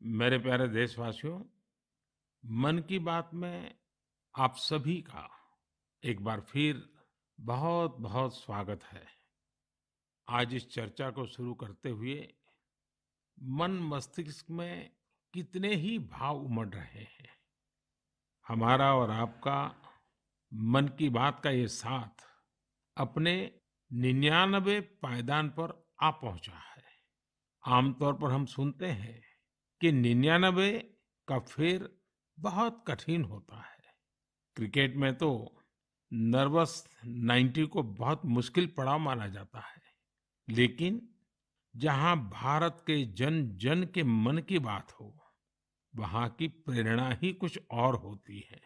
मेरे प्यारे देशवासियों, मन की बात में आप सभी का एक बार फिर बहुत बहुत स्वागत है। आज इस चर्चा को शुरू करते हुए मन मस्तिष्क में कितने ही भाव उमड़ रहे हैं। हमारा और आपका मन की बात का ये साथ अपने 99 पायदान पर आ पहुंचा है। आमतौर पर हम सुनते हैं कि 99 का फेर बहुत कठिन होता है। क्रिकेट में तो नर्वस 90 को बहुत मुश्किल पड़ाव माना जाता है। लेकिन जहां भारत के जन जन के मन की बात हो, वहां की प्रेरणा ही कुछ और होती है।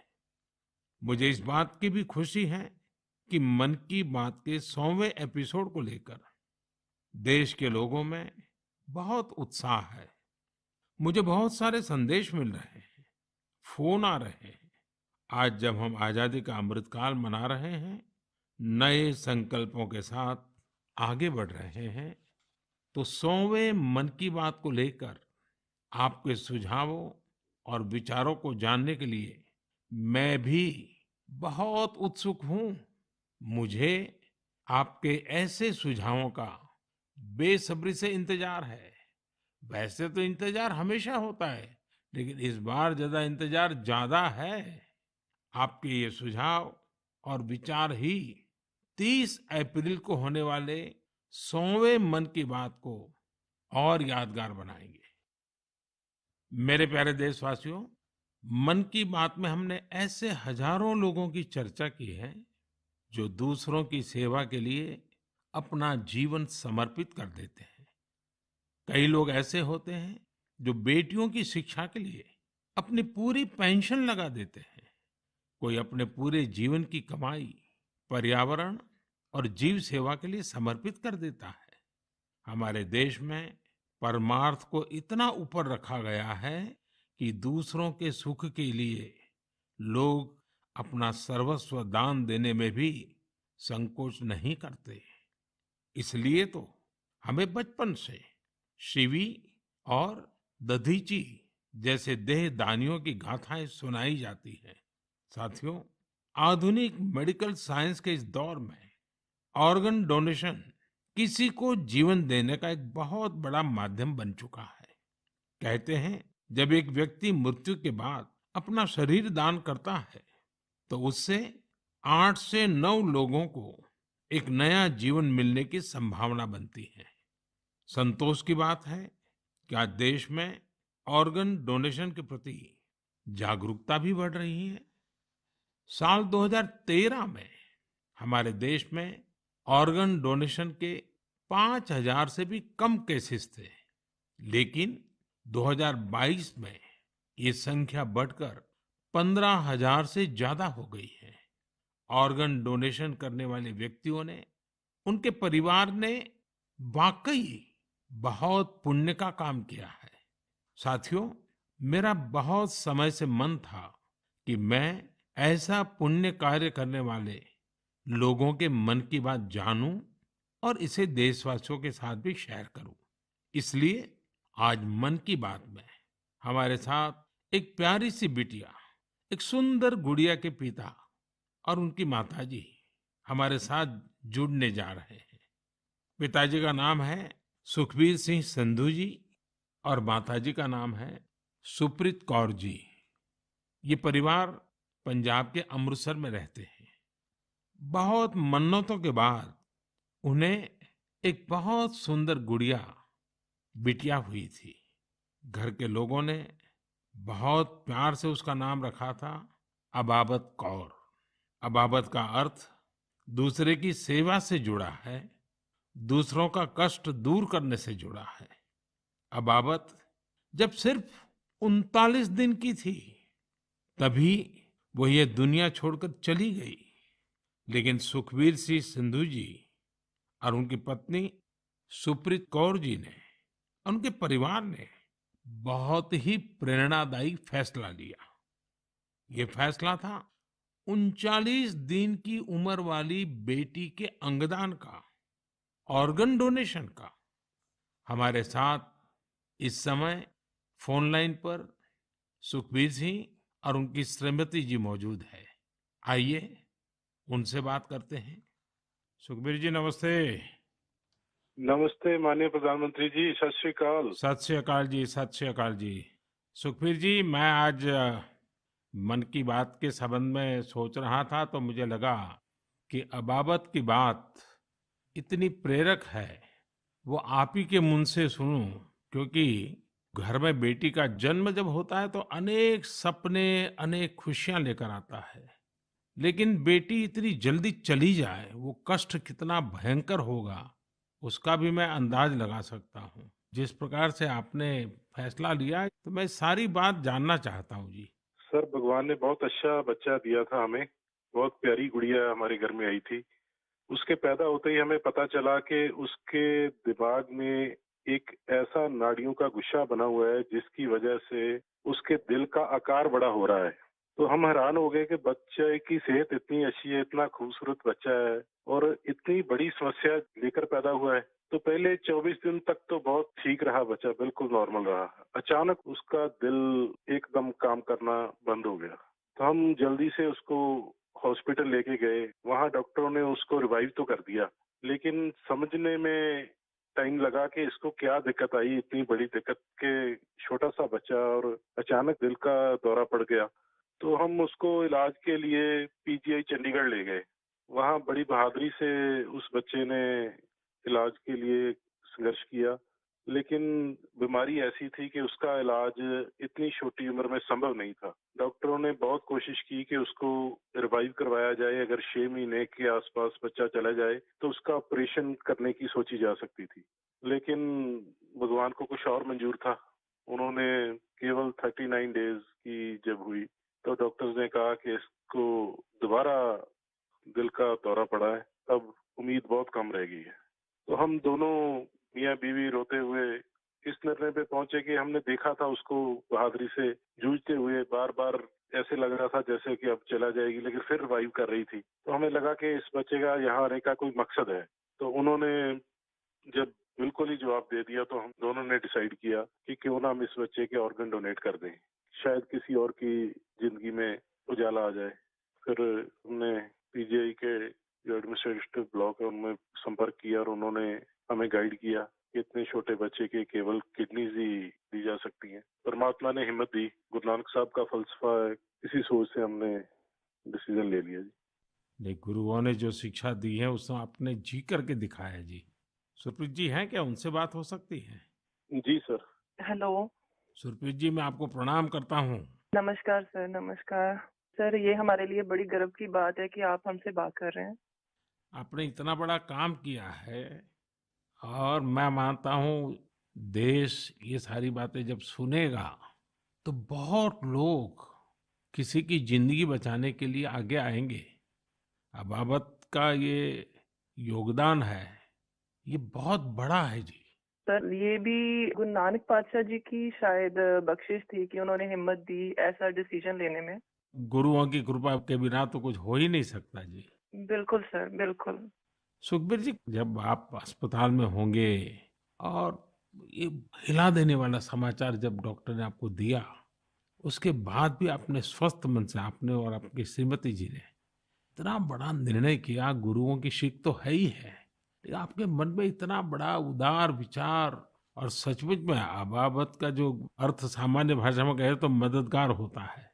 मुझे इस बात की भी खुशी है कि मन की बात के 100वें एपिसोड को लेकर देश के लोगों में बहुत उत्साह है। मुझे बहुत सारे संदेश मिल रहे हैं, फोन आ रहे हैं। आज जब हम आजादी का अमृतकाल मना रहे हैं, नए संकल्पों के साथ आगे बढ़ रहे हैं, तो 100वें मन की बात को लेकर आपके सुझावों और विचारों को जानने के लिए मैं भी बहुत उत्सुक हूँ। मुझे आपके ऐसे सुझावों का बेसब्री से इंतजार है। वैसे तो इंतजार हमेशा होता है, लेकिन इस बार ज्यादा है। आपके ये सुझाव और विचार ही 30 अप्रैल को होने वाले 100वें मन की बात को और यादगार बनाएंगे। मेरे प्यारे देशवासियों, मन की बात में हमने ऐसे हजारों लोगों की चर्चा की है जो दूसरों की सेवा के लिए अपना जीवन समर्पित कर देते हैं। कई लोग ऐसे होते हैं जो बेटियों की शिक्षा के लिए अपनी पूरी पेंशन लगा देते हैं। कोई अपने पूरे जीवन की कमाई पर्यावरण और जीव सेवा के लिए समर्पित कर देता है। हमारे देश में परमार्थ को इतना ऊपर रखा गया है कि दूसरों के सुख के लिए लोग अपना सर्वस्व दान देने में भी संकोच नहीं करते। इसलिए तो हमें बचपन से शिवी और दधीची जैसे देह दानियों की गाथाएं सुनाई जाती हैं। साथियों, आधुनिक मेडिकल साइंस के इस दौर में ऑर्गन डोनेशन किसी को जीवन देने का एक बहुत बड़ा माध्यम बन चुका है। कहते हैं, जब एक व्यक्ति मृत्यु के बाद अपना शरीर दान करता है, तो उससे 8 से 9 लोगों को एक नया जीवन मिलने की संभावना बनती है। संतोष की बात है कि आज देश में ऑर्गन डोनेशन के प्रति जागरूकता भी बढ़ रही है। साल 2013 में हमारे देश में ऑर्गन डोनेशन के 5,000 से भी कम केसेस थे। लेकिन 2022 में ये संख्या बढ़कर 15,000 से ज्यादा हो गई है। ऑर्गन डोनेशन करने वाले व्यक्तियों ने, उनके परिवार ने वाकई बहुत पुण्य का काम किया है। साथियों, मेरा बहुत समय से मन था कि मैं ऐसा पुण्य कार्य करने वाले लोगों के मन की बात जानूं और इसे देशवासियों के साथ भी शेयर करूं। इसलिए आज मन की बात में हमारे साथ एक प्यारी सी बिटिया, एक सुंदर गुड़िया के पिता और उनकी माताजी हमारे साथ जुड़ने जा रहे हैं। पिताजी का नाम है सुखबीर सिंह संधू जी और माताजी का नाम है सुप्रीत कौर जी। ये परिवार पंजाब के अमृतसर में रहते हैं। बहुत मन्नतों के बाद उन्हें एक बहुत सुंदर गुड़िया, बिटिया हुई थी। घर के लोगों ने बहुत प्यार से उसका नाम रखा था अबाबत कौर। अबाबत का अर्थ दूसरे की सेवा से जुड़ा है, दूसरों का कष्ट दूर करने से जुड़ा है। अबाबत जब सिर्फ 39 दिन की थी, तभी वो ये दुनिया छोड़कर चली गई। लेकिन सुखबीर सिंह सिंधु जी और उनकी पत्नी सुप्रीत कौर जी ने, उनके परिवार ने बहुत ही प्रेरणादायी फैसला लिया। ये फैसला था 39 दिन की उम्र वाली बेटी के अंगदान का, ऑर्गन डोनेशन का। हमारे साथ इस समय फोन लाइन पर सुखबीर सिंह और उनकी श्रीमती जी मौजूद है। आइए उनसे बात करते हैं। सुखबीर जी नमस्ते। नमस्ते माननीय प्रधानमंत्री जी, सत श्री अकाल। सत श्री अकाल जी, सत श्री अकाल जी। सुखबीर जी मैं आज मन की बात के संबंध में सोच रहा था तो मुझे लगा कि अबाबत की बात इतनी प्रेरक है, वो आप ही के मुंह से सुनूं, क्योंकि घर में बेटी का जन्म जब होता है तो अनेक सपने, अनेक खुशियां लेकर आता है। लेकिन बेटी इतनी जल्दी चली जाए, वो कष्ट कितना भयंकर होगा, उसका भी मैं अंदाज लगा सकता हूँ। जिस प्रकार से आपने फैसला लिया है, तो मैं सारी बात जानना चाहता हूँ जी। सर, भगवान ने बहुत अच्छा बच्चा दिया था हमें। बहुत प्यारी गुड़िया हमारे घर में आई थी। उसके पैदा होते ही हमें पता चला कि उसके दिमाग में एक ऐसा नाड़ियों का गुच्छा बना हुआ है जिसकी वजह से उसके दिल का आकार बड़ा हो रहा है। तो हम हैरान हो गए कि बच्चे की सेहत इतनी अच्छी है, इतना खूबसूरत बच्चा है और इतनी बड़ी समस्या लेकर पैदा हुआ है। तो पहले 24 दिन तक तो बहुत ठीक रहा बच्चा, बिल्कुल नॉर्मल रहा। अचानक उसका दिल एकदम काम करना बंद हो गया। तो हम जल्दी से उसको हॉस्पिटल लेके गए। वहाँ डॉक्टरों ने उसको रिवाइव तो कर दिया, लेकिन समझने में टाइम लगा कि इसको क्या दिक्कत आई, इतनी बड़ी दिक्कत के छोटा सा बच्चा और अचानक दिल का दौरा पड़ गया। तो हम उसको इलाज के लिए पीजीआई चंडीगढ़ ले गए। वहाँ बड़ी बहादुरी से उस बच्चे ने इलाज के लिए संघर्ष किया, लेकिन बीमारी ऐसी थी कि उसका इलाज इतनी छोटी उम्र में संभव नहीं था। डॉक्टरों ने बहुत कोशिश की कि उसको रिवाइव करवाया जाए। अगर 6 महीने के आसपास बच्चा चला जाए तो उसका ऑपरेशन करने की सोची जा सकती थी, लेकिन भगवान को कुछ और मंजूर था। उन्होंने केवल 39 डेज की जब हुई तो डॉक्टर्स ने कहा कि इसको दोबारा दिल का दौरा पड़ा है, अब उम्मीद बहुत कम रह गई है। तो हम दोनों मियाँ बीवी रोते हुए इस निर्णय पे पहुंचे कि हमने देखा था उसको बहादुरी से जूझते हुए, बार बार ऐसे लग रहा था जैसे कि अब चला जाएगी, लेकिन फिर रिवाइव कर रही थी। तो हमें लगा कि इस बच्चे का यहाँ आने का कोई मकसद है। तो उन्होंने जब बिल्कुल ही जवाब दे दिया तो हम दोनों ने डिसाइड किया कि क्यों ना हम इस बच्चे के ऑर्गन डोनेट कर दें, शायद किसी और की जिंदगी में उजाला आ जाए। फिर हमने पीजीआई के जो एडमिनिस्ट्रेटिव ब्लॉक है उनमें संपर्क किया और उन्होंने हमें गाइड किया कि इतने छोटे बच्चे के केवल किडनीज ही दी जा सकती हैं। परमात्मा ने हिम्मत दी, गुरु नानक साहब का फलसफा है, इसी सोच से हमने डिसीजन ले लिया जी। ये गुरुओं ने जो शिक्षा दी है उसको आपने जी करके दिखाया जी। सुरप्रीत जी हैं क्या, उनसे बात हो सकती है? जी सर। हेलो। सुरप्रीत जी मैं आपको प्रणाम करता हूँ। नमस्कार सर, नमस्कार। सर, ये हमारे लिए बड़ी गर्व की बात है कि आप हमसे बात कर रहे हैं। आपने इतना बड़ा काम किया है और मैं मानता हूँ देश ये सारी बातें जब सुनेगा तो बहुत लोग किसी की जिंदगी बचाने के लिए आगे आएंगे। अबाबत का ये योगदान है, ये बहुत बड़ा है जी। सर, ये भी गुरु नानक पातशाह जी की शायद बख्शिश थी कि उन्होंने हिम्मत दी ऐसा डिसीजन लेने में। गुरुओं की कृपा के बिना तो कुछ हो ही नहीं सकता जी। बिल्कुल सर, बिल्कुल। सुखबीर जी जब आप अस्पताल में होंगे और ये हिला देने वाला समाचार जब डॉक्टर ने आपको दिया, उसके बाद भी आपने स्वस्थ मन से, आपने और आपकी श्रीमती जी ने इतना बड़ा निर्णय किया। गुरुओं की सीख तो है ही है, लेकिन आपके मन में इतना बड़ा उदार विचार, और सचमुच में अबाबत का जो अर्थ सामान्य भाषा में कहे तो मददगार होता है,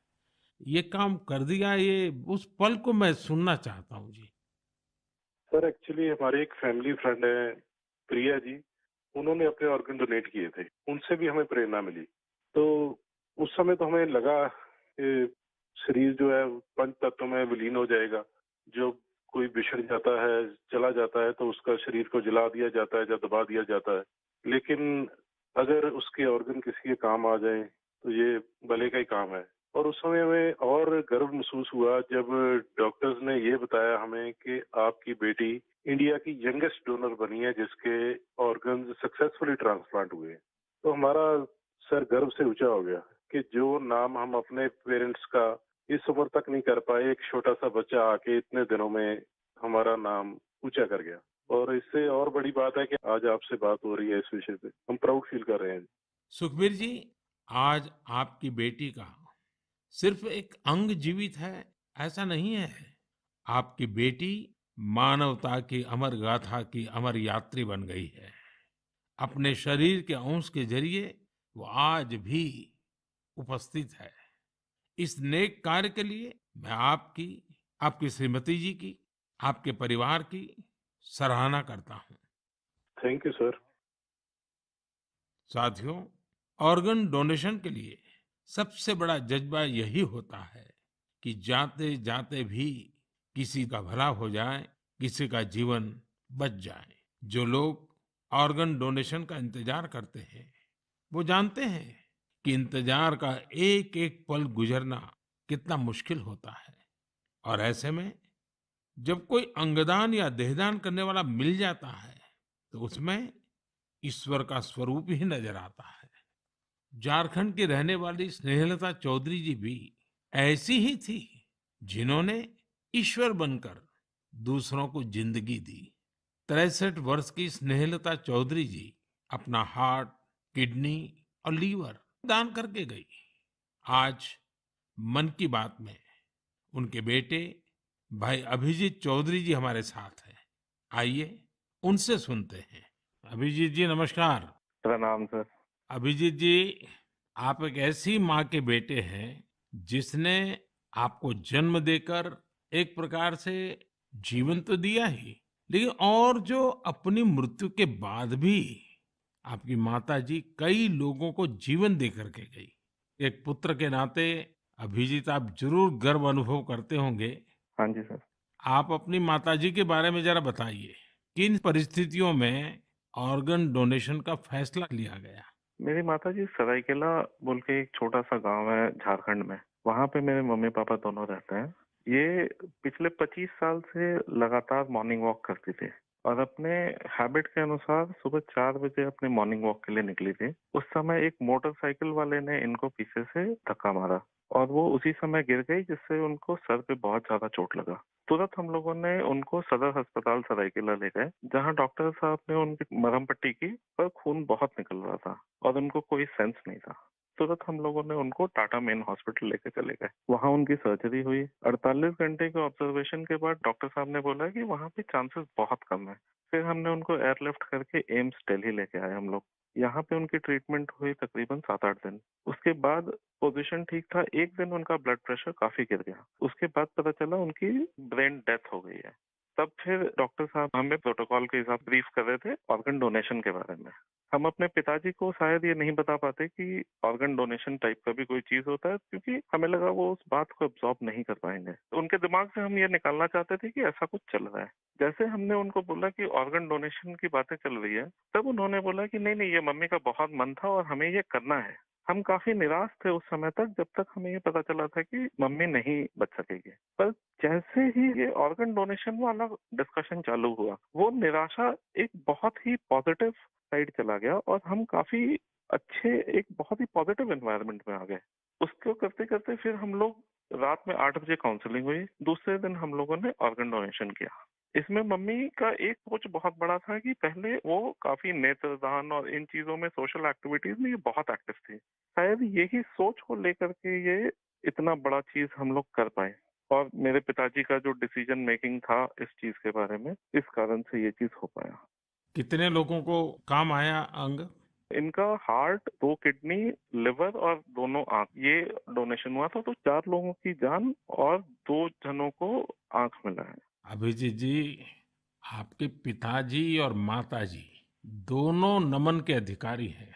ये काम कर दिया। ये उस पल को मैं सुनना चाहता हूँ जी। सर, एक्चुअली हमारे एक फैमिली फ्रेंड है, प्रिया जी। उन्होंने अपने ऑर्गन डोनेट किए थे, उनसे भी हमें प्रेरणा मिली। तो उस समय तो हमें लगा कि शरीर जो है पंच तत्व में विलीन हो जाएगा। जो कोई बिछड़ जाता है, चला जाता है, तो उसका शरीर को जला दिया जाता है या दबा दिया जाता है। लेकिन अगर उसके ऑर्गन किसी के काम आ जाए तो ये भले का ही काम है। और उस समय हमें और गर्व महसूस हुआ जब डॉक्टर्स ने ये बताया हमें कि आपकी बेटी इंडिया की यंगेस्ट डोनर बनी है जिसके ऑर्गन सक्सेसफुली ट्रांसप्लांट हुए हैं। तो हमारा सर गर्व से ऊंचा हो गया कि जो नाम हम अपने पेरेंट्स का इस उम्र तक नहीं कर पाए, एक छोटा सा बच्चा आके इतने दिनों में हमारा नाम ऊंचा कर गया। और इससे और बड़ी बात है कि आज आपसे बात हो रही है इस विषय पे, हम प्राउड फील कर रहे हैं। सुखबीर जी आज आपकी बेटी का सिर्फ एक अंग जीवित है ऐसा नहीं है। आपकी बेटी मानवता की अमर गाथा की अमर यात्री बन गई है। अपने शरीर के अंश के जरिए वो आज भी उपस्थित है। इस नेक कार्य के लिए मैं आपकी, आपकी श्रीमती जी की, आपके परिवार की सराहना करता हूँ। Thank you sir. साथियों, ऑर्गन डोनेशन के लिए सबसे बड़ा जज्बा यही होता है कि जाते जाते भी किसी का भला हो जाए, किसी का जीवन बच जाए। जो लोग ऑर्गन डोनेशन का इंतजार करते हैं वो जानते हैं कि इंतजार का एक एक पल गुजरना कितना मुश्किल होता है। और ऐसे में जब कोई अंगदान या देहदान करने वाला मिल जाता है तो उसमें ईश्वर का स्वरूप ही नजर आता है। झारखंड की रहने वाली स्नेहलता चौधरी जी भी ऐसी ही थी, जिन्होंने ईश्वर बनकर दूसरों को जिंदगी दी। 63 वर्ष की स्नेहलता चौधरी जी अपना हार्ट, किडनी और लीवर दान करके गई। आज मन की बात में उनके बेटे भाई अभिजीत चौधरी जी हमारे साथ हैं। आइए उनसे सुनते हैं। अभिजीत जी नमस्कार। प्रणाम सर। अभिजीत जी, आप एक ऐसी माँ के बेटे हैं जिसने आपको जन्म देकर एक प्रकार से जीवन तो दिया ही, लेकिन और जो अपनी मृत्यु के बाद भी आपकी माता जी कई लोगों को जीवन दे करके गई। एक पुत्र के नाते अभिजीत आप जरूर गर्व अनुभव करते होंगे। हाँ जी सर। आप अपनी माताजी के बारे में जरा बताइए, किन परिस्थितियों में ऑर्गन डोनेशन का फैसला लिया गया? मेरी माताजी सरायकेला बोल के एक छोटा सा गांव है झारखंड में, वहां पे मेरे मम्मी पापा दोनों रहते हैं। ये पिछले 25 साल से लगातार मॉर्निंग वॉक करती थी और अपने हैबिट के अनुसार सुबह 4 बजे अपने मॉर्निंग वॉक के लिए निकली थी। उस समय एक मोटरसाइकिल वाले ने इनको पीछे से धक्का मारा और वो उसी समय गिर गई, जिससे उनको सर पे बहुत ज्यादा चोट लगा। तुरंत हम लोगों ने उनको सदर अस्पताल सरायकेला ले गए, जहां डॉक्टर साहब ने उनकी मरहम पट्टी की, पर खून बहुत निकल रहा था और उनको कोई सेंस नहीं था। तुरंत हम लोगों ने उनको टाटा मेन हॉस्पिटल लेके चले गए। वहां उनकी सर्जरी हुई। 48 घंटे के ऑब्जर्वेशन के बाद डॉक्टर साहब ने बोला कि वहां पे चांसेस बहुत कम है। फिर हमने उनको एयरलिफ्ट करके एम्स दिल्ली लेके आए हम लोग। यहाँ पे उनकी ट्रीटमेंट हुई तकरीबन 7-8 दिन। उसके बाद पोजीशन ठीक था। एक दिन उनका ब्लड प्रेशर काफी गिर गया। उसके बाद पता चला उनकी ब्रेन डेथ हो गई है। तब फिर डॉक्टर साहब हमें प्रोटोकॉल के हिसाब ब्रीफ कर रहे थे ऑर्गन डोनेशन के बारे में। हम अपने पिताजी को शायद ये नहीं बता पाते कि ऑर्गन डोनेशन टाइप का भी कोई चीज होता है, क्योंकि हमें लगा वो उस बात को एब्जॉर्ब नहीं कर पाएंगे। तो उनके दिमाग से हम ये निकालना चाहते थे कि ऐसा कुछ चल रहा है। जैसे हमने उनको बोला कि ऑर्गन डोनेशन की बातें चल रही है, तब उन्होंने बोला कि नहीं नहीं, ये मम्मी का बहुत मन था और हमें ये करना है। हम काफी निराश थे उस समय तक, जब तक हमें ये पता चला था कि मम्मी नहीं बच सकेगी। पर जैसे ही ये ऑर्गन डोनेशन वाला डिस्कशन चालू हुआ, वो निराशा एक बहुत ही पॉजिटिव साइड चला गया और हम काफी अच्छे, एक बहुत ही पॉजिटिव एनवायरनमेंट में आ गए। उसको करते करते फिर हम लोग रात में 8 बजे काउंसलिंग हुई। दूसरे दिन हम लोगों ने ऑर्गन डोनेशन किया। इसमें मम्मी का एक सोच बहुत बड़ा था कि पहले वो काफी नेत्रदान और इन चीजों में, सोशल एक्टिविटीज में ये बहुत एक्टिव थी। शायद यही सोच को लेकर के ये इतना बड़ा चीज हम लोग कर पाए। और मेरे पिताजी का जो डिसीजन मेकिंग था इस चीज के बारे में, इस कारण से ये चीज हो पाया। कितने लोगों को काम आया अंग? इनका हार्ट, 2 किडनी, लिवर और दोनों आंख, ये डोनेशन हुआ था। तो 4 लोगों की जान और 2 जनों को आंख मिला है। अभिजीत जी, आपके पिताजी और माताजी दोनों नमन के अधिकारी हैं।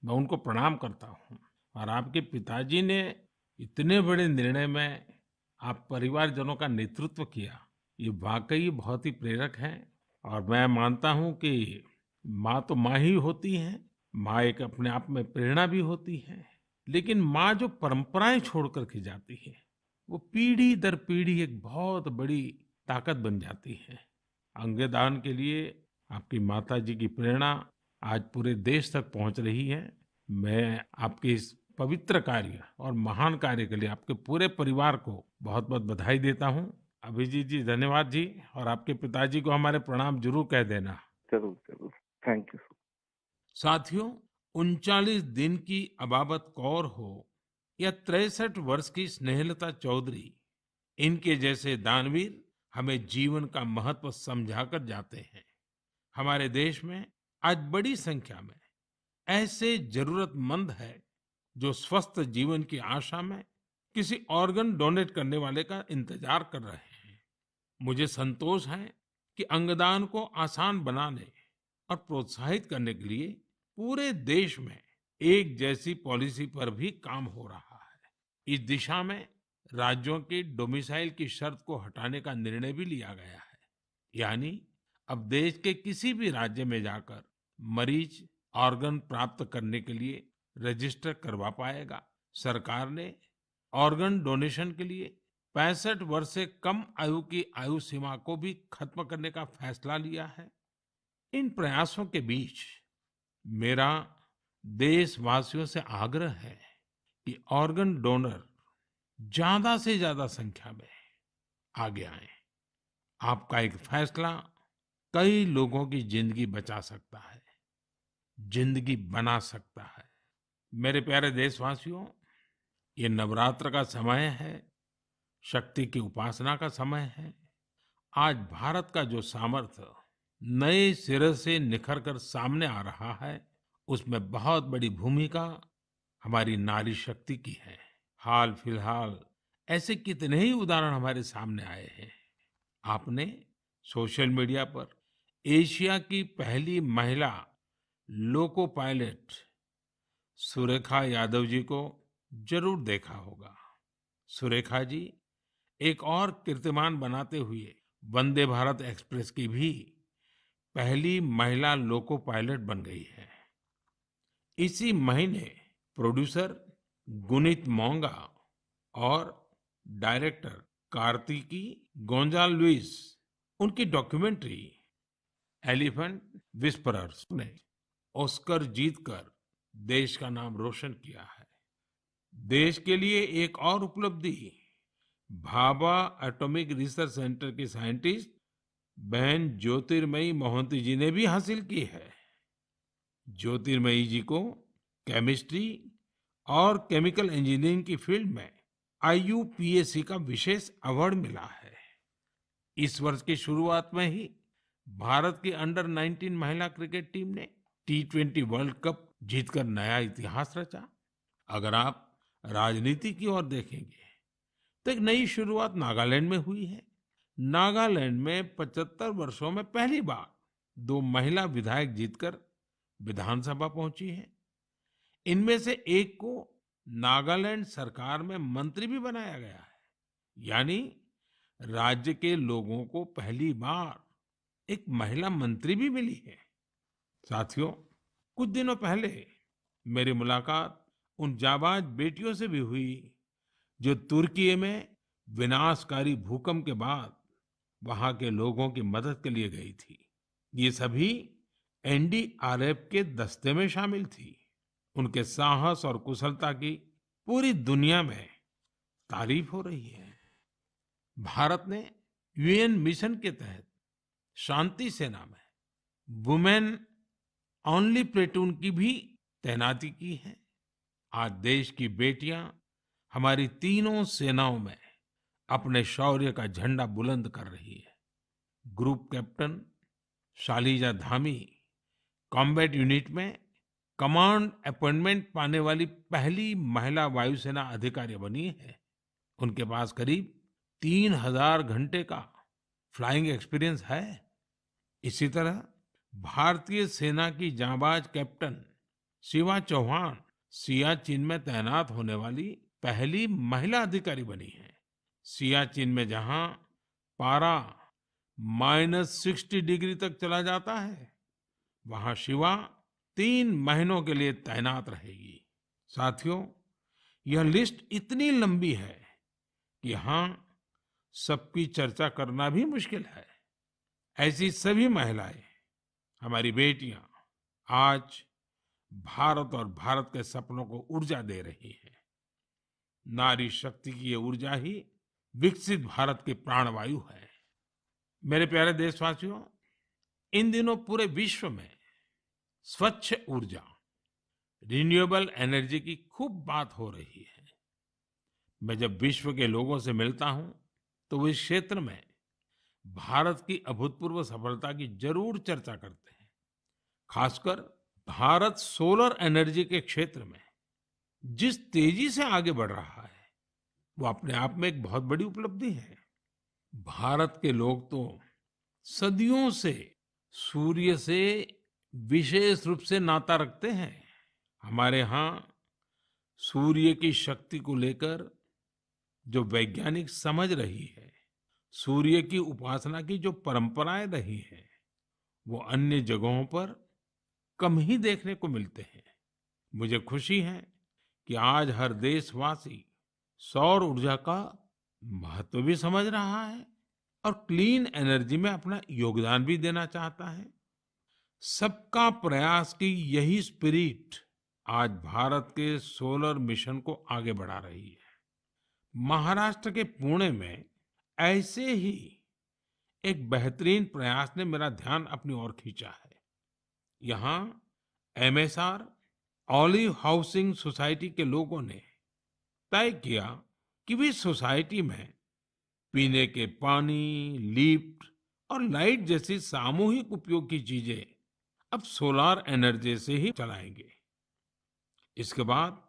मैं उनको प्रणाम करता हूँ। और आपके पिताजी ने इतने बड़े निर्णय में आप परिवारजनों का नेतृत्व किया, ये वाकई बहुत ही प्रेरक है। और मैं मानता हूँ कि माँ तो माँ ही होती है। माँ एक अपने आप में प्रेरणा भी होती है, लेकिन माँ जो परंपराएं छोड़ करके जाती है, वो पीढ़ी दर पीढ़ी एक बहुत बड़ी ताकत बन जाती है। अंगदान के लिए आपकी माताजी की प्रेरणा आज पूरे देश तक पहुंच रही है। मैं आपके इस पवित्र कार्य और महान कार्य के लिए आपके पूरे परिवार को बहुत बहुत बधाई देता हूं। अभिजीत जी धन्यवाद जी, और आपके पिताजी को हमारे प्रणाम जरूर कह देना। जरूर जरूर। Thank you. साथियों, 39 दिन की अबाबत कौर हो या 63 वर्ष की स्नेहलता चौधरी, इनके जैसे दानवीर हमें जीवन का महत्व समझाकर जाते हैं। हमारे देश में आज बड़ी संख्या में ऐसे जरूरतमंद है जो स्वस्थ जीवन की आशा में किसी ऑर्गन डोनेट करने वाले का इंतजार कर रहे हैं। मुझे संतोष है कि अंगदान को आसान बनाने और प्रोत्साहित करने के लिए पूरे देश में एक जैसी पॉलिसी पर भी काम हो रहा है। इस दिशा में राज्यों की डोमिसाइल की शर्त को हटाने का निर्णय भी लिया गया है। यानी अब देश के किसी भी राज्य में जाकर मरीज ऑर्गन प्राप्त करने के लिए रजिस्टर करवा पाएगा। सरकार ने ऑर्गन डोनेशन के लिए 65 वर्ष से कम आयु की आयु सीमा को भी खत्म करने का फैसला लिया है। इन प्रयासों के बीच मेरा देशवासियों से आग्रह है कि ऑर्गन डोनर ज्यादा से ज्यादा संख्या में आगे आए। आपका एक फैसला कई लोगों की जिंदगी बचा सकता है, जिंदगी बना सकता है। मेरे प्यारे देशवासियों, ये नवरात्र का समय है, शक्ति की उपासना का समय है। आज भारत का जो सामर्थ्य नए सिरे से निखर कर सामने आ रहा है, उसमें बहुत बड़ी भूमिका हमारी नारी शक्ति की है। हाल फिलहाल ऐसे कितने ही उदाहरण हमारे सामने आए हैं। आपने सोशल मीडिया पर एशिया की पहली महिला लोको पायलट सुरेखा यादव जी को जरूर देखा होगा। सुरेखा जी एक और कीर्तिमान बनाते हुए वंदे भारत एक्सप्रेस की भी पहली महिला लोको पायलट बन गई है। इसी महीने प्रोड्यूसर गुनीत मोंगा और डायरेक्टर कार्तिकी गोंजाल्विस, उनकी डॉक्यूमेंट्री एलिफेंट विस्परर्स ने ऑस्कर जीतकर देश का नाम रोशन किया है। देश के लिए एक और उपलब्धि भाभा एटॉमिक रिसर्च सेंटर की साइंटिस्ट बहन ज्योतिर्मयी मोहंती जी ने भी हासिल की है। ज्योतिर्मयी जी को केमिस्ट्री और केमिकल इंजीनियरिंग की फील्ड में IUPAC का विशेष अवार्ड मिला है। इस वर्ष की शुरुआत में ही भारत की अंडर 19 महिला क्रिकेट टीम ने T20 वर्ल्ड कप जीतकर नया इतिहास रचा। अगर आप राजनीति की ओर देखेंगे तो एक नई शुरुआत नागालैंड में हुई है। नागालैंड में 75 वर्षों में पहली बार 2 महिला विधायक जीतकर विधानसभा पहुंची है। इनमें से एक को नागालैंड सरकार में मंत्री भी बनाया गया है। यानी राज्य के लोगों को पहली बार एक महिला मंत्री भी मिली है। साथियों, कुछ दिनों पहले मेरी मुलाकात उन जाबाज बेटियों से भी हुई जो तुर्की में विनाशकारी भूकंप के बाद वहां के लोगों की मदद के लिए गई थी। ये सभी NDRF के दस्ते में शामिल थी। उनके साहस और कुशलता की पूरी दुनिया में तारीफ हो रही है। भारत ने UN मिशन के तहत शांति सेना में वुमेन ओनली प्लेटून की भी तैनाती की है। आज देश की बेटियां हमारी तीनों सेनाओं में अपने शौर्य का झंडा बुलंद कर रही है। Group captain Shaliza Dhami combat unit में कमांड अपॉइंटमेंट पाने वाली पहली महिला वायुसेना अधिकारी बनी है। उनके पास करीब 3000 घंटे का फ्लाइंग एक्सपीरियंस है। इसी तरह भारतीय सेना की जांबाज कैप्टन शिवा चौहान सियाचिन में तैनात होने वाली पहली महिला अधिकारी बनी है। सियाचिन में जहां पारा -60 डिग्री तक चला जाता है, वहां शिवा 3 महीनों के लिए तैनात रहेगी। साथियों, यह लिस्ट इतनी लंबी है कि यहाँ सबकी चर्चा करना भी मुश्किल है। ऐसी सभी महिलाएं, हमारी बेटियां आज भारत और भारत के सपनों को ऊर्जा दे रही है। नारी शक्ति की ये ऊर्जा ही विकसित भारत की प्राणवायु है। मेरे प्यारे देशवासियों, इन दिनों पूरे विश्व में स्वच्छ ऊर्जा रिन्यूएबल एनर्जी की खूब बात हो रही है। मैं जब विश्व के लोगों से मिलता हूं तो वो इस क्षेत्र में भारत की अभूतपूर्व सफलता की जरूर चर्चा करते हैं। खासकर भारत सोलर एनर्जी के क्षेत्र में जिस तेजी से आगे बढ़ रहा है वो अपने आप में एक बहुत बड़ी उपलब्धि है। भारत के लोग तो सदियों से सूर्य से विशेष रूप से नाता रखते हैं। हमारे यहाँ सूर्य की शक्ति को लेकर जो वैज्ञानिक समझ रही है, सूर्य की उपासना की जो परंपराएं रही हैं, वो अन्य जगहों पर कम ही देखने को मिलते हैं। मुझे खुशी है कि आज हर देशवासी सौर ऊर्जा का महत्व भी समझ रहा है और क्लीन एनर्जी में अपना योगदान भी देना चाहता है। सबका प्रयास की यही स्पिरिट आज भारत के सोलर मिशन को आगे बढ़ा रही है। महाराष्ट्र के पुणे में ऐसे ही एक बेहतरीन प्रयास ने मेरा ध्यान अपनी ओर खींचा है। यहाँ एमएसआर ऑलिव हाउसिंग सोसाइटी के लोगों ने तय किया कि वे सोसाइटी में पीने के पानी, लिफ्ट और लाइट जैसी सामूहिक उपयोग की चीजें अब सोलार एनर्जी से ही चलाएंगे। इसके बाद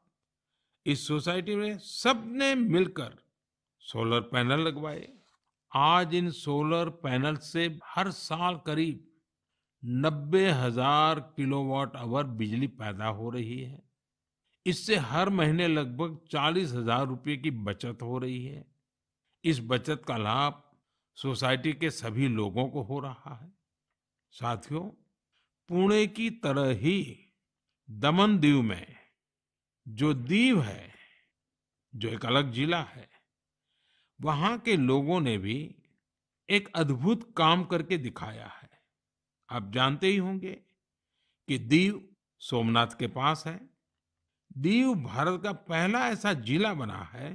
इस सोसाइटी में सबने मिलकर सोलर पैनल लगवाए। आज इन सोलर पैनल से हर साल करीब 90,000 किलोवाट आवर बिजली पैदा हो रही है। इससे हर महीने लगभग 40,000 रुपए की बचत हो रही है। इस बचत का लाभ सोसाइटी के सभी लोगों को हो रहा है। साथियों, पुणे की तरह ही दमन दीव में जो दीव है, जो एक अलग जिला है, वहां के लोगों ने भी एक अद्भुत काम करके दिखाया है। आप जानते ही होंगे कि दीव सोमनाथ के पास है। दीव भारत का पहला ऐसा जिला बना है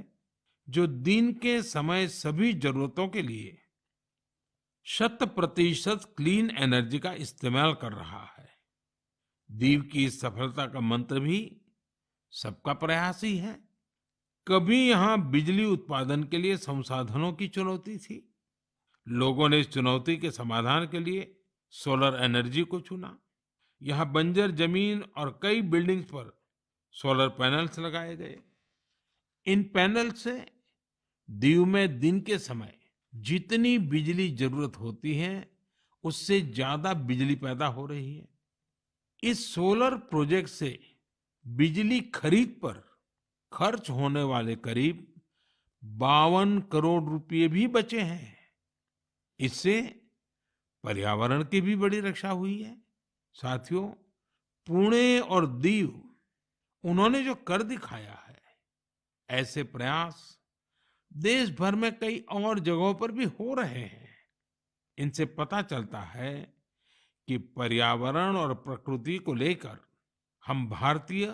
जो दिन के समय सभी जरूरतों के लिए 100% क्लीन एनर्जी का इस्तेमाल कर रहा है। दीव की इस सफलता का मंत्र भी सबका प्रयास ही है। कभी यहाँ बिजली उत्पादन के लिए संसाधनों की चुनौती थी। लोगों ने इस चुनौती के समाधान के लिए सोलर एनर्जी को चुना। यहाँ बंजर जमीन और कई बिल्डिंग्स पर सोलर पैनल्स लगाए गए। इन पैनल से दीव में दिन के समय जितनी बिजली जरूरत होती है उससे ज्यादा बिजली पैदा हो रही है। इस सोलर प्रोजेक्ट से बिजली खरीद पर खर्च होने वाले करीब 52 करोड़ रुपए भी बचे हैं। इससे पर्यावरण की भी बड़ी रक्षा हुई है। साथियों, पुणे और दीव उन्होंने जो कर दिखाया है, ऐसे प्रयास देश भर में कई और जगहों पर भी हो रहे हैं। इनसे पता चलता है कि पर्यावरण और प्रकृति को लेकर हम भारतीय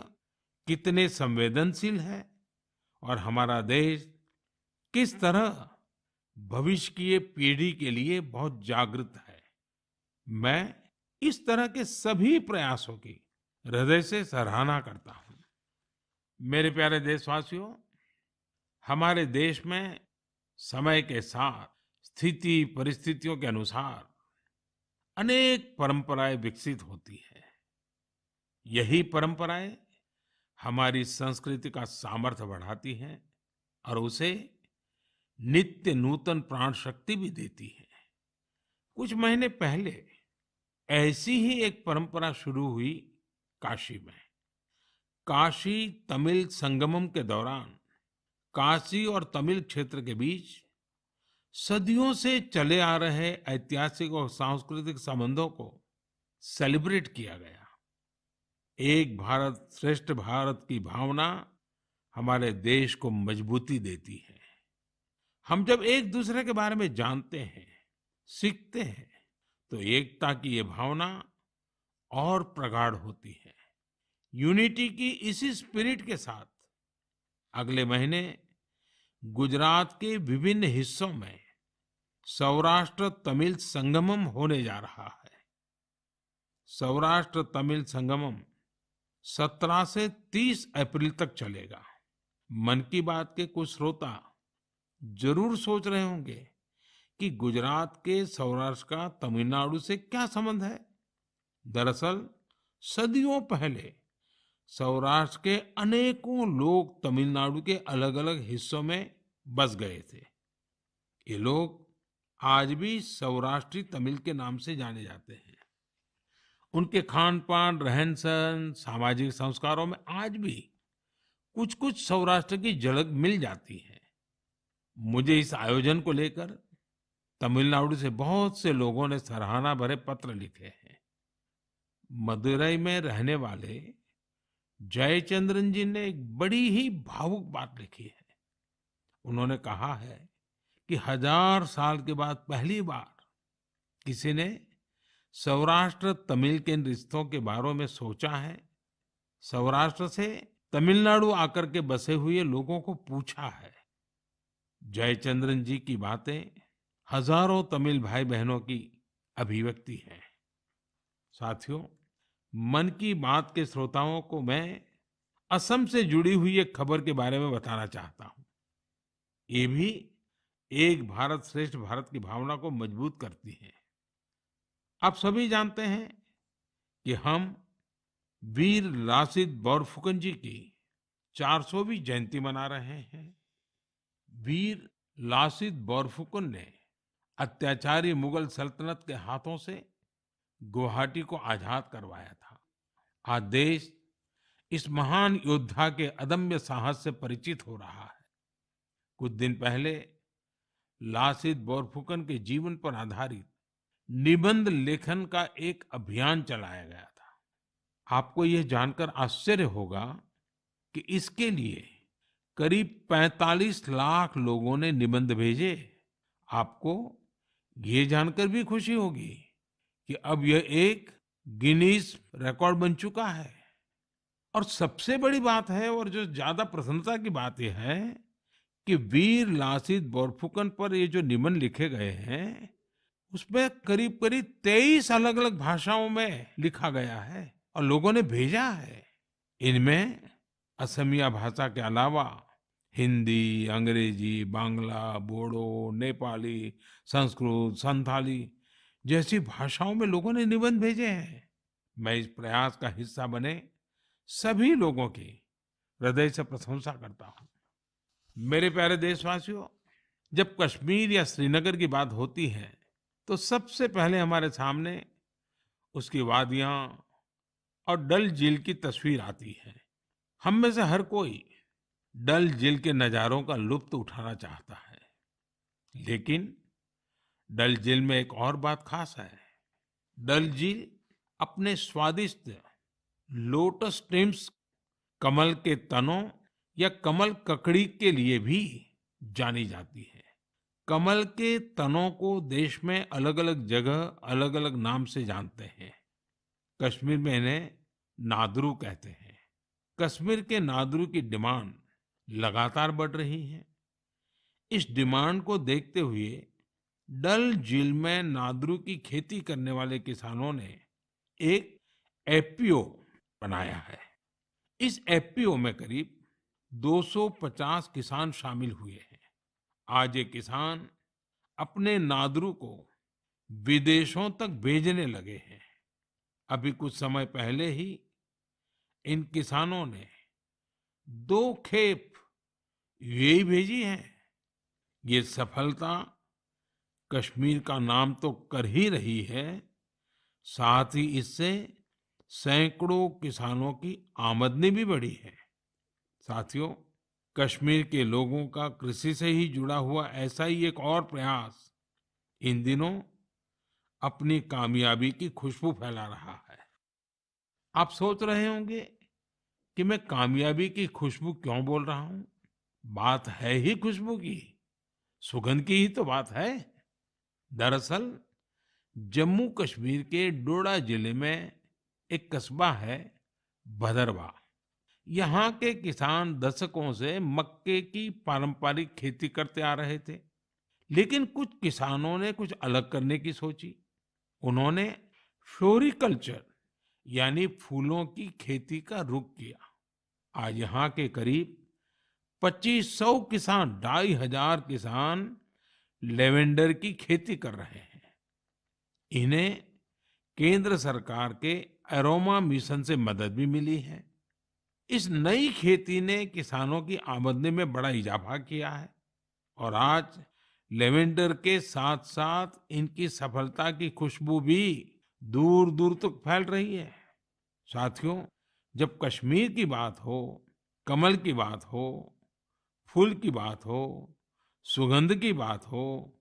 कितने संवेदनशील हैं और हमारा देश किस तरह भविष्य की पीढ़ी के लिए बहुत जागृत है। मैं इस तरह के सभी प्रयासों की हृदय से सराहना करता हूं। मेरे प्यारे देशवासियों, हमारे देश में समय के साथ स्थिति परिस्थितियों के अनुसार अनेक परंपराएं विकसित होती है। यही परंपराएं हमारी संस्कृति का सामर्थ्य बढ़ाती हैं और उसे नित्य नूतन प्राण शक्ति भी देती है। कुछ महीने पहले ऐसी ही एक परंपरा शुरू हुई काशी में। काशी तमिल संगमम के दौरान काशी और तमिल क्षेत्र के बीच सदियों से चले आ रहे ऐतिहासिक और सांस्कृतिक संबंधों को सेलिब्रेट किया गया। एक भारत श्रेष्ठ भारत की भावना हमारे देश को मजबूती देती है। हम जब एक दूसरे के बारे में जानते हैं, सीखते हैं, तो एकता की ये भावना और प्रगाढ़ होती है। यूनिटी की इसी स्पिरिट के साथ अगले महीने गुजरात के विभिन्न हिस्सों में सौराष्ट्र तमिल संगमम होने जा रहा है। सौराष्ट्र तमिल संगमम 17 से 30 अप्रैल तक चलेगा। मन की बात के कुछ श्रोता जरूर सोच रहे होंगे कि गुजरात के सौराष्ट्र का तमिलनाडु से क्या संबंध है। दरअसल सदियों पहले सौराष्ट्र के अनेकों लोग तमिलनाडु के अलग-अलग हिस्सों में बस गए थे। ये लोग आज भी सौराष्ट्री तमिल के नाम से जाने जाते हैं। उनके खान पान, रहन सहन, सामाजिक संस्कारों में आज भी कुछ कुछ सौराष्ट्र की झलक मिल जाती है। मुझे इस आयोजन को लेकर तमिलनाडु से बहुत से लोगों ने सराहना भरे पत्र लिखे हैं। मदुरई में रहने वाले जयचंद्रन जी ने एक बड़ी ही भावुक बात लिखी है। उन्होंने कहा है कि 1000 साल के बाद पहली बार किसी ने सौराष्ट्र तमिल के रिश्तों के बारे में सोचा है। सौराष्ट्र से तमिलनाडु आकर के बसे हुए लोगों को पूछा है। जयचंद्रन जी की बातें हजारों तमिल भाई बहनों की अभिव्यक्ति है। साथियों, मन की बात के श्रोताओं को मैं असम से जुड़ी हुई एक खबर के बारे में बताना चाहता हूँ। ये भी एक भारत श्रेष्ठ भारत की भावना को मजबूत करती है। आप सभी जानते हैं कि हम वीर लासित बोरफुकन जी की 400वीं जयंती मना रहे हैं। वीर लासित बोरफुकन ने अत्याचारी मुगल सल्तनत के हाथों से गुवाहाटी को आजाद करवाया था। आज देश इस महान योद्धा के अदम्य साहस से परिचित हो रहा है। कुछ दिन पहले लासित बोरफुकन के जीवन पर आधारित निबंध लेखन का एक अभियान चलाया गया था। आपको यह जानकर आश्चर्य होगा कि इसके लिए करीब 45 लाख लोगों ने निबंध भेजे। आपको ये जानकर भी खुशी होगी कि अब यह एक गिनीज रिकॉर्ड बन चुका है। और सबसे बड़ी बात है, और जो ज्यादा प्रसन्नता की बात यह है कि वीर लासित बोरफुकन पर ये जो निबंध लिखे गए हैं, उसमें करीब करीब 23 अलग अलग भाषाओं में लिखा गया है और लोगों ने भेजा है। इनमें असमिया भाषा के अलावा हिंदी, अंग्रेजी, बांग्ला, बोडो, नेपाली, संस्कृत, संथाली जैसी भाषाओं में लोगों ने निबंध भेजे हैं। मैं इस प्रयास का हिस्सा बने सभी लोगों की हृदय से प्रशंसा करता हूँ। मेरे प्यारे देशवासियों, जब कश्मीर या श्रीनगर की बात होती है तो सबसे पहले हमारे सामने उसकी वादियां और डल झील की तस्वीर आती है। हम में से हर कोई डल झील के नजारों का लुत्फ उठाना चाहता है। लेकिन डल झील में एक और बात खास है। डल झील अपने स्वादिष्ट लोटस स्टेम्स, कमल के तनों या कमल ककड़ी के लिए भी जानी जाती है। कमल के तनों को देश में अलग अलग जगह अलग अलग नाम से जानते हैं। कश्मीर में इन्हें नादरू कहते हैं। कश्मीर के नादरू की डिमांड लगातार बढ़ रही है। इस डिमांड को देखते हुए डल झील में नादरू की खेती करने वाले किसानों ने एक एफपीओ बनाया है। इस एफपीओ में करीब 250 किसान शामिल हुए हैं। आज ये किसान अपने नादरू को विदेशों तक भेजने लगे हैं। अभी कुछ समय पहले ही इन किसानों ने 2 खेप यूएई भेजी है। ये सफलता कश्मीर का नाम तो कर ही रही है, साथ ही इससे सैकड़ों किसानों की आमदनी भी बढ़ी है। साथियों, कश्मीर के लोगों का कृषि से ही जुड़ा हुआ ऐसा ही एक और प्रयास इन दिनों अपनी कामयाबी की खुशबू फैला रहा है। आप सोच रहे होंगे कि मैं कामयाबी की खुशबू क्यों बोल रहा हूं? बात है ही खुशबू की, सुगंध की ही तो बात है। दरअसल जम्मू कश्मीर के डोडा जिले में एक कस्बा है भदरवा। यहाँ के किसान दशकों से मक्के की पारंपरिक खेती करते आ रहे थे। लेकिन कुछ किसानों ने कुछ अलग करने की सोची। उन्होंने फ्लोरिकल्चर यानी फूलों की खेती का रुख किया। आज यहाँ के करीब 2500 किसान, 2500 किसान लेवेंडर की खेती कर रहे हैं। इन्हें केंद्र सरकार के एरोमा मिशन से मदद भी मिली है। इस नई खेती ने किसानों की आमदनी में बड़ा इजाफा किया है और आज लेवेंडर के साथ साथ इनकी सफलता की खुशबू भी दूर दूर तक फैल रही है। साथियों, जब कश्मीर की बात हो, कमल की बात हो, फूल की बात हो, सुगंध की बात हो,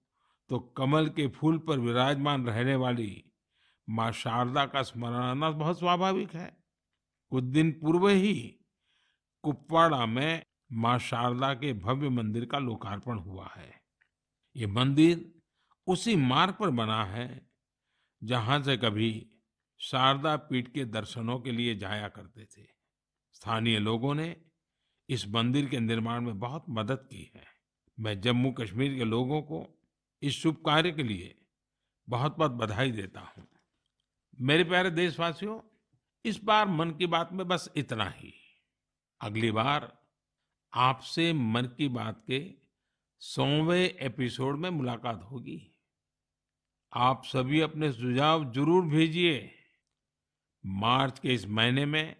तो कमल के फूल पर विराजमान रहने वाली माँ शारदा का स्मरण आना बहुत स्वाभाविक है। कुछ दिन पूर्व ही कुपवाड़ा में माँ शारदा के भव्य मंदिर का लोकार्पण हुआ है। ये मंदिर उसी मार्ग पर बना है जहां से कभी शारदा पीठ के दर्शनों के लिए जाया करते थे। स्थानीय लोगों ने इस मंदिर के निर्माण में बहुत मदद की है। मैं जम्मू कश्मीर के लोगों को इस शुभ कार्य के लिए बहुत बहुत बधाई देता हूँ। मेरे प्यारे देशवासियों, इस बार मन की बात में बस इतना ही। अगली बार आपसे मन की बात के 100वें एपिसोड में मुलाकात होगी। आप सभी अपने सुझाव जरूर भेजिए। मार्च के इस महीने में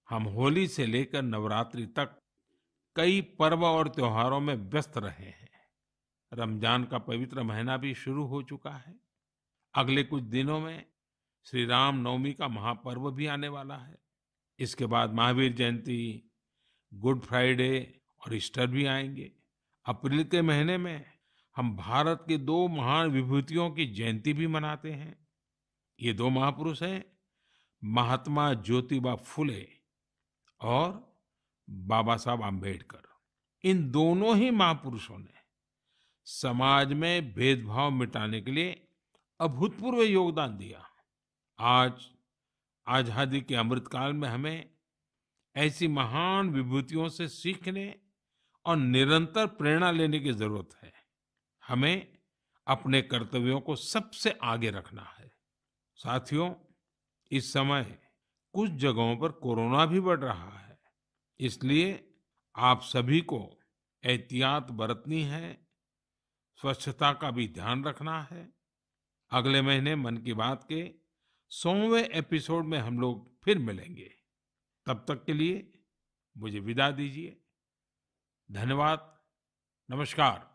हम होली से लेकर नवरात्रि तक कई पर्व और त्योहारों में व्यस्त रहे हैं। रमजान का पवित्र महीना भी शुरू हो चुका है। अगले कुछ दिनों में श्री राम नवमी का महापर्व भी आने वाला है। इसके बाद महावीर जयंती, गुड फ्राइडे और ईस्टर भी आएंगे। अप्रैल के महीने में हम भारत के दो महान विभूतियों की जयंती भी मनाते हैं। ये दो महापुरुष हैं महात्मा ज्योतिबा फुले और बाबा साहब आम्बेडकर। इन दोनों ही महापुरुषों ने समाज में भेदभाव मिटाने के लिए अभूतपूर्व योगदान दिया। आज आजादी के अमृतकाल में हमें ऐसी महान विभूतियों से सीखने और निरंतर प्रेरणा लेने की जरूरत है। हमें अपने कर्तव्यों को सबसे आगे रखना है। साथियों, इस समय कुछ जगहों पर कोरोना भी बढ़ रहा है, इसलिए आप सभी को एहतियात बरतनी है, स्वच्छता का भी ध्यान रखना है। अगले महीने मन की बात के 100वें एपिसोड में हम लोग फिर मिलेंगे। तब तक के लिए मुझे विदा दीजिए। धन्यवाद। नमस्कार।